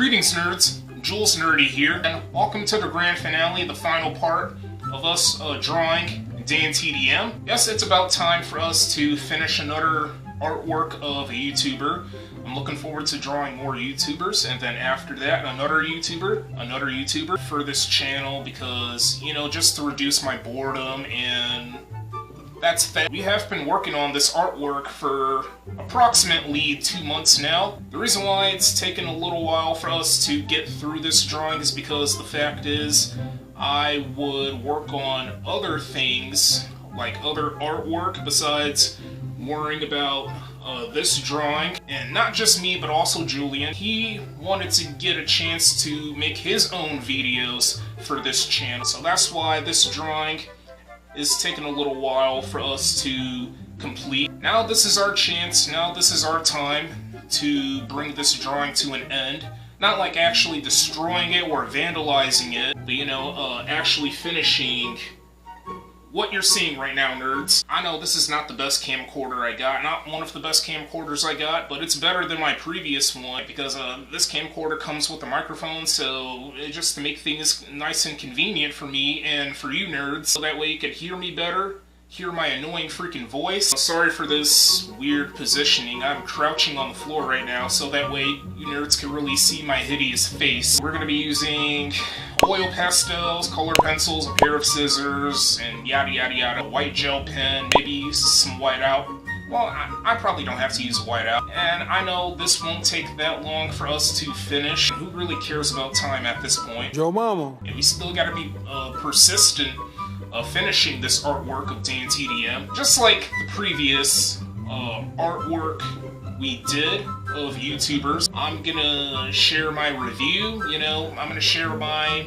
Greetings, nerds. Jules Nerdy here, and welcome to the grand finale, the final part of us drawing DanTDM. Yes, it's about time for us to finish another artwork of a YouTuber. I'm looking forward to drawing more YouTubers, and then after that, another YouTuber for this channel because, you know, just to reduce my boredom, and that's that. We have been working on this artwork for approximately 2 months now. The reason why it's taken a little while for us to get through this drawing is because the fact is I would work on other things, like other artwork, besides worrying about this drawing. And not just me, but also Julian. He wanted to get a chance to make his own videos for this channel. So that's why this drawing is taking a little while for us to complete. Now this is our chance, now this is our time to bring this drawing to an end. Not like actually destroying it or vandalizing it, but you know, actually finishing what you're seeing right now, nerds. I know this is not the best camcorder I got, not one of the best camcorders I got, but it's better than my previous one because this camcorder comes with a microphone, so just to make things nice and convenient for me and for you nerds, so that way you can hear me better, hear my annoying freaking voice. Sorry for this weird positioning. I'm crouching on the floor right now, so that way you nerds can really see my hideous face. We're gonna be using oil pastels, color pencils, a pair of scissors, and yada yada yada. A white gel pen, maybe some whiteout. Well, I probably don't have to use a whiteout. And I know this won't take that long for us to finish. Who really cares about time at this point? Joe Mama. And we still gotta be persistent finishing this artwork of DanTDM. Just like the previous artwork we did of YouTubers, I'm gonna share my review, you know, I'm gonna share my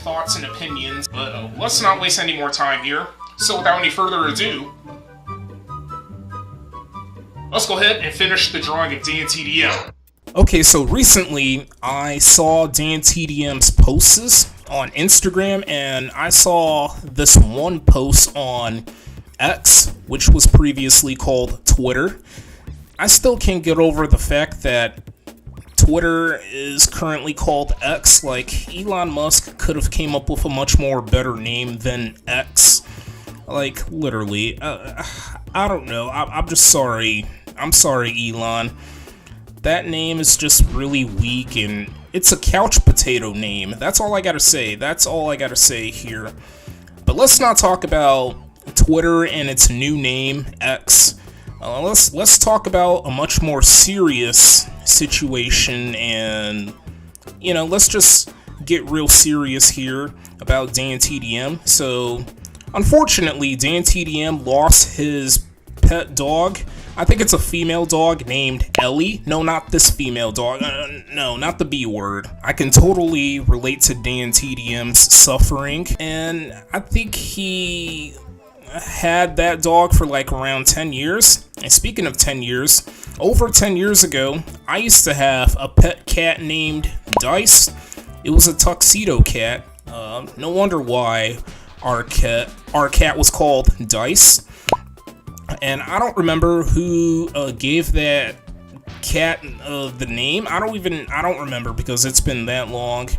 thoughts and opinions, but let's not waste any more time here. So without any further ado, let's go ahead and finish the drawing of DanTDM. Okay, so recently I saw DanTDM's posts on Instagram, and I saw this one post on X, which was previously called Twitter. I still can't get over the fact that Twitter is currently called X. Like, Elon Musk could have came up with a much more better name than X. Like, literally. I don't know. I'm just sorry. I'm sorry, Elon. That name is just really weak, and it's a couch potato name. That's all I gotta say. That's all I gotta say here. But let's not talk about Twitter and its new name, X. Let's talk about a much more serious situation, and you know, let's just get real serious here about DanTDM. So, unfortunately, DanTDM lost his pet dog. I think it's a female dog named Ellie. No, not this female dog. No, not the B word. I can totally relate to DanTDM's suffering, and I think he had that dog for like around 10 years. And speaking of 10 years, over 10 years ago, I used to have a pet cat named Dice. It was a tuxedo cat. No wonder why our cat was called Dice. And I don't remember who gave that cat the name. I don't remember because it's been that long.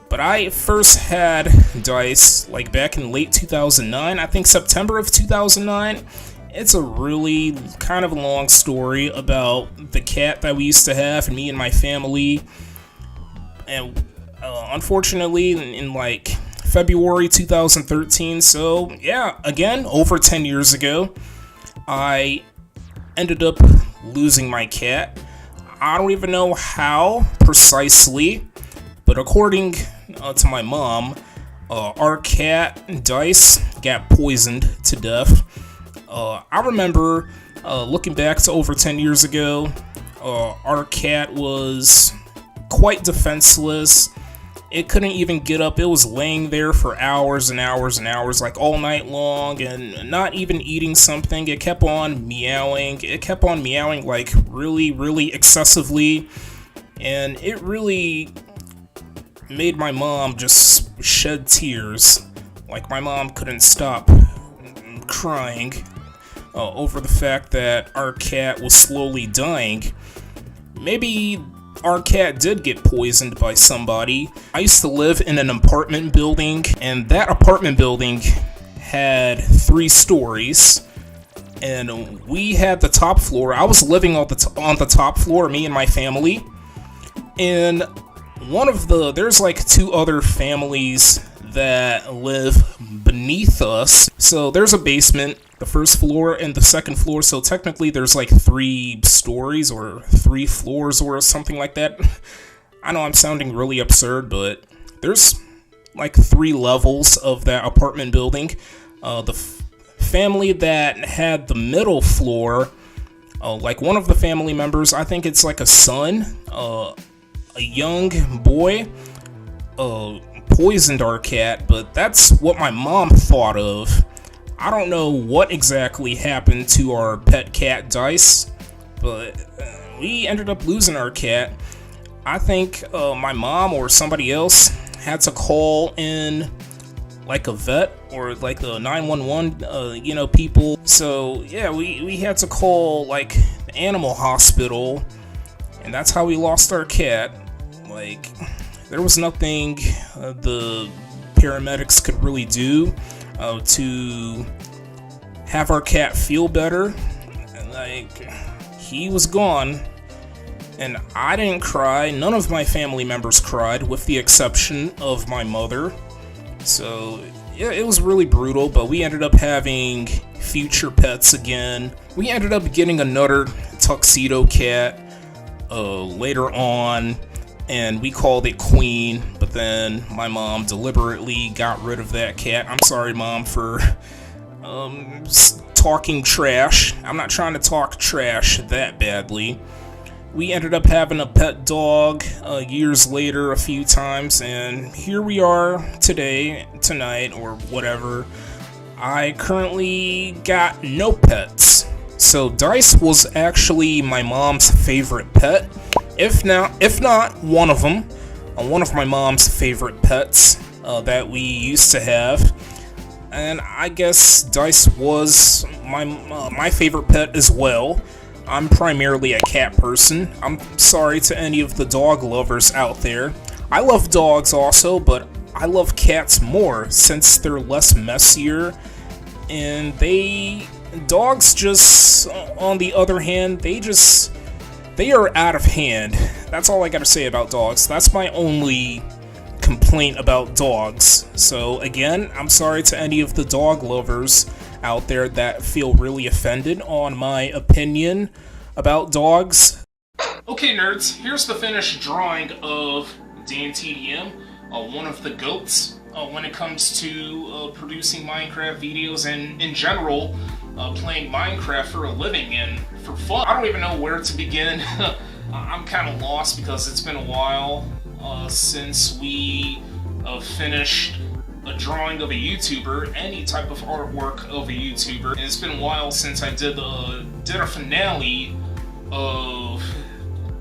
But I first had Dice like back in late 2009, I think September of 2009. It's a really kind of long story about the cat that we used to have, and me and my family. And unfortunately, in like February 2013, so yeah, again, over 10 years ago, I ended up losing my cat. I don't even know how precisely, but according to my mom, our cat, Dice, got poisoned to death. I remember looking back to over 10 years ago, our cat was quite defenseless. It couldn't even get up. It was laying there for hours and hours and hours, like all night long, and not even eating something. It kept on meowing. It kept on meowing like really, really excessively, and it really made my mom just shed tears. Like, my mom couldn't stop crying over the fact that our cat was slowly dying. Maybe our cat did get poisoned by somebody. I used to live in an apartment building, and that apartment building had 3 stories. And we had the top floor. I was living on the top floor, me and my family. And there's like 2 other families that live beneath us. So there's a basement, the first floor and the second floor. So technically there's like 3 stories or 3 floors or something like that. I know I'm sounding really absurd, but there's like 3 levels of that apartment building. The family that had the middle floor, like one of the family members, I think it's like a son, a young boy, poisoned our cat, but that's what my mom thought of. I don't know what exactly happened to our pet cat Dice, but we ended up losing our cat. I think my mom or somebody else had to call in like a vet or like the 911 people. So yeah, we had to call like the animal hospital, and that's how we lost our cat. Like, there was nothing the paramedics could really do to have our cat feel better. Like, he was gone, and I didn't cry. None of my family members cried, with the exception of my mother. So yeah, it was really brutal, but we ended up having future pets again. We ended up getting another tuxedo cat later on, and we called it Queen, but then my mom deliberately got rid of that cat. I'm sorry, Mom, for talking trash. I'm not trying to talk trash that badly. We ended up having a pet dog years later a few times, and here we are tonight, or whatever. I currently got no pets. So Dice was actually my mom's favorite pet, if not one of them, one of my mom's favorite pets that we used to have. And I guess Dice was my favorite pet as well. I'm primarily a cat person. I'm sorry to any of the dog lovers out there. I love dogs also, but I love cats more since they're less messier, and dogs just, on the other hand, they are out of hand. That's all I gotta say about dogs. That's my only complaint about dogs. So again, I'm sorry to any of the dog lovers out there that feel really offended on my opinion about dogs. Okay, nerds, here's the finished drawing of DanTDM, one of the GOATs when it comes to producing Minecraft videos and in general playing Minecraft for a living and for fun. I don't even know where to begin. I'm kind of lost because it's been a while since we finished a drawing of a YouTuber, any type of artwork of a YouTuber. And it's been a while since I did a finale of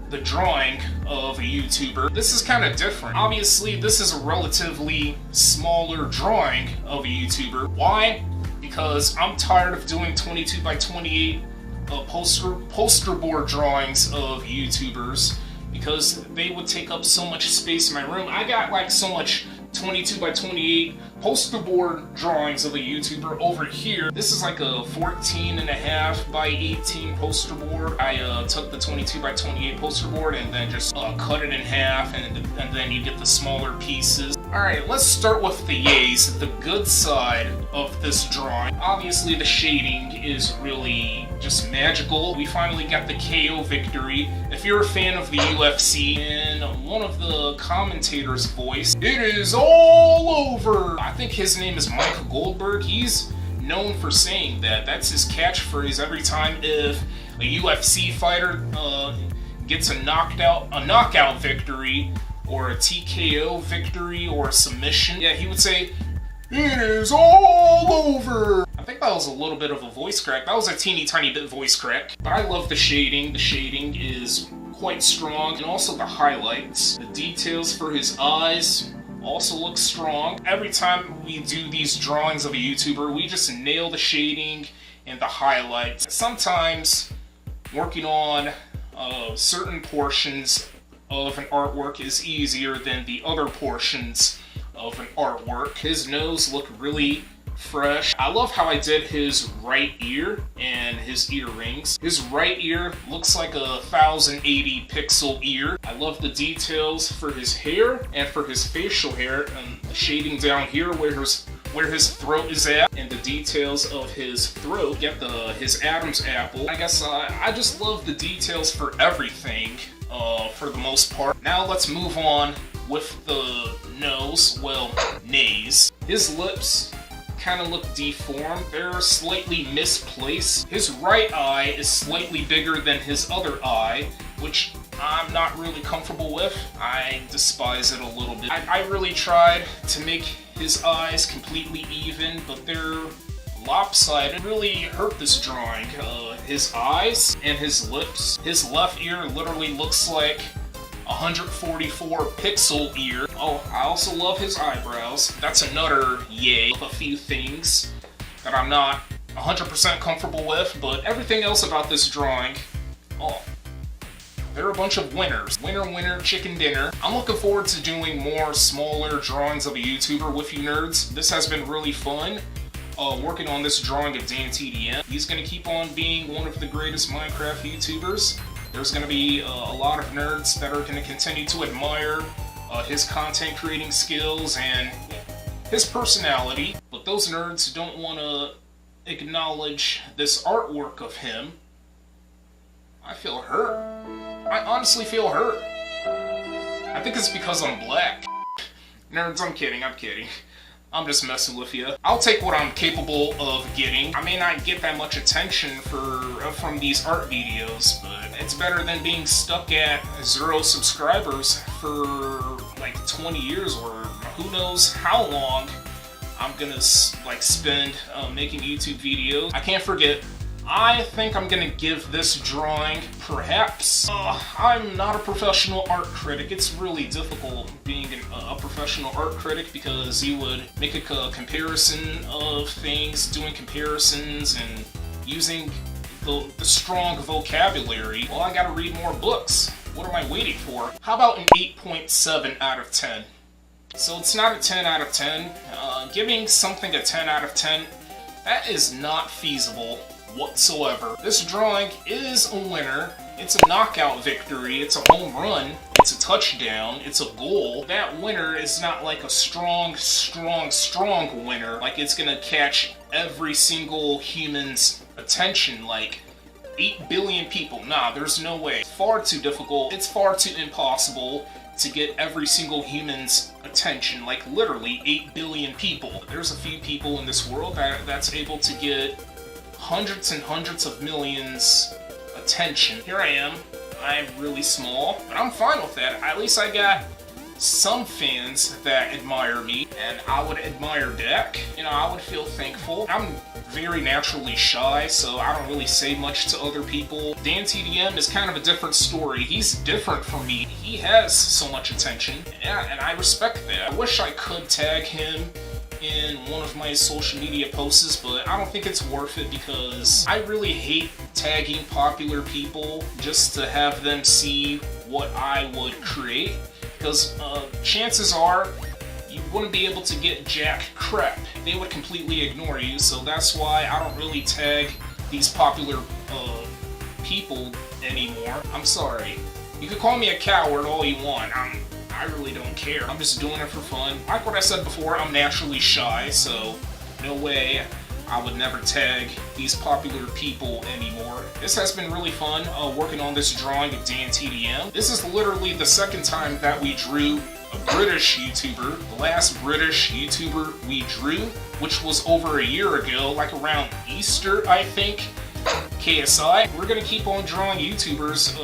the drawing of a YouTuber. This is kind of different. Obviously, this is a relatively smaller drawing of a YouTuber. Why? Because I'm tired of doing 22 by 28 poster board drawings of YouTubers, because they would take up so much space in my room. I got like so much 22 by 28 poster board drawings of a YouTuber over here. This is like a 14.5 by 18 poster board. I took the 22 by 28 poster board and then just cut it in half, and then you get the smaller pieces. Alright, let's start with the yays, the good side of this drawing. Obviously the shading is really just magical. We finally got the KO victory. If you're a fan of the UFC, in one of the commentators' voice, it is all over! I think his name is Michael Goldberg. He's known for saying that. That's his catchphrase every time if a UFC fighter gets a knockout victory, or a TKO victory, or a submission. Yeah, he would say, "It is all over!" I think that was a little bit of a voice crack. That was a teeny tiny bit voice crack. But I love the shading. The shading is quite strong, and also the highlights. The details for his eyes also look strong. Every time we do these drawings of a YouTuber, we just nail the shading and the highlights. Sometimes working on certain portions of an artwork is easier than the other portions of an artwork. His nose looked really fresh. I love how I did his right ear and his earrings. His right ear looks like a 1080 pixel ear. I love the details for his hair and for his facial hair and the shading down here where his throat is at, and the details of his throat. Get his Adam's apple. I guess I just love the details for everything for the most part. Now let's move on with the nose, well, nays. His lips kind of look deformed. They're slightly misplaced. His right eye is slightly bigger than his other eye, which I'm not really comfortable with. I despise it a little bit. I really tried to make his eyes completely even, but they're lopsided. It really hurt this drawing. His eyes and his lips. His left ear literally looks like 144 pixel ear. Oh, I also love his eyebrows. That's another yay of a few things that I'm not 100% comfortable with, but everything else about this drawing, oh, they're a bunch of winners. Winner, winner, chicken dinner. I'm looking forward to doing more smaller drawings of a YouTuber with you nerds. This has been really fun. Working on this drawing of DanTDM. He's gonna keep on being one of the greatest Minecraft YouTubers. There's going to be a lot of nerds that are going to continue to admire his content creating skills and his personality, but those nerds don't want to acknowledge this artwork of him. I feel hurt. I honestly feel hurt. I think it's because I'm black. Nerds, I'm kidding. I'm just messing with you. I'll take what I'm capable of getting. I may not get that much attention from these art videos, but it's better than being stuck at 0 subscribers for like 20 years or who knows how long I'm gonna like spend making YouTube videos. I can't forget, I think I'm gonna give this drawing perhaps. I'm not a professional art critic. It's really difficult being a professional art critic because you would make a comparison of things, doing comparisons and using the strong vocabulary. Well, I gotta read more books. What am I waiting for? How about an 8.7 out of 10? So it's not a 10 out of 10. Giving something a 10 out of 10, that is not feasible whatsoever. This drawing is a winner. It's a knockout victory. It's a home run. It's a touchdown. It's a goal. That winner is not like a strong winner. Like it's gonna catch every single human's attention, like 8 billion people. Nah, there's no way. It's far too difficult. It's far too impossible to get every single human's attention, like literally 8 billion people. There's a few people in this world that's able to get hundreds and hundreds of millions attention. Here I am. I'm really small, but I'm fine with that. At least I got some fans that admire me, and I would admire back. You know, I would feel thankful. I'm very naturally shy, so I don't really say much to other people. DanTDM is kind of a different story. He's different from me. He has so much attention, and I respect that. I wish I could tag him in one of my social media posts, but I don't think it's worth it because I really hate tagging popular people just to have them see what I would create, because chances are you wouldn't be able to get jack crap. They would completely ignore you, so that's why I don't really tag these popular people anymore. I'm sorry. You could call me a coward all you want. I really don't care. I'm just doing it for fun. Like what I said before, I'm naturally shy, so no way I would never tag these popular people anymore. This has been really fun working on this drawing of DanTDM. This is literally the second time that we drew a British YouTuber. The last British YouTuber we drew, which was over a year ago, like around Easter, I think. KSI. We're gonna keep on drawing YouTubers.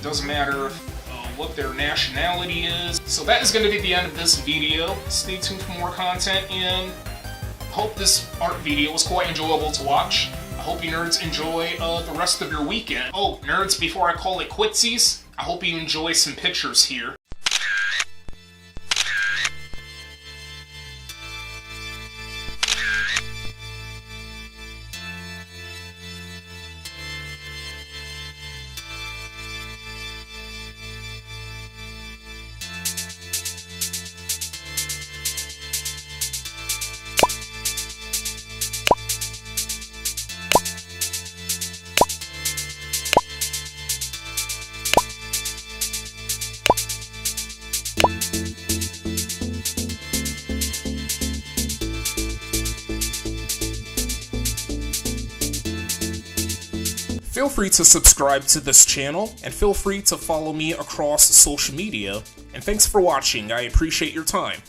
Doesn't matter what their nationality is. So that is going to be the end of this video. Stay tuned for more content, and hope this art video was quite enjoyable to watch. I hope you nerds enjoy the rest of your weekend. Oh, nerds, before I call it quitsies, I hope you enjoy some pictures here. Feel free to subscribe to this channel, and feel free to follow me across social media. And thanks for watching, I appreciate your time.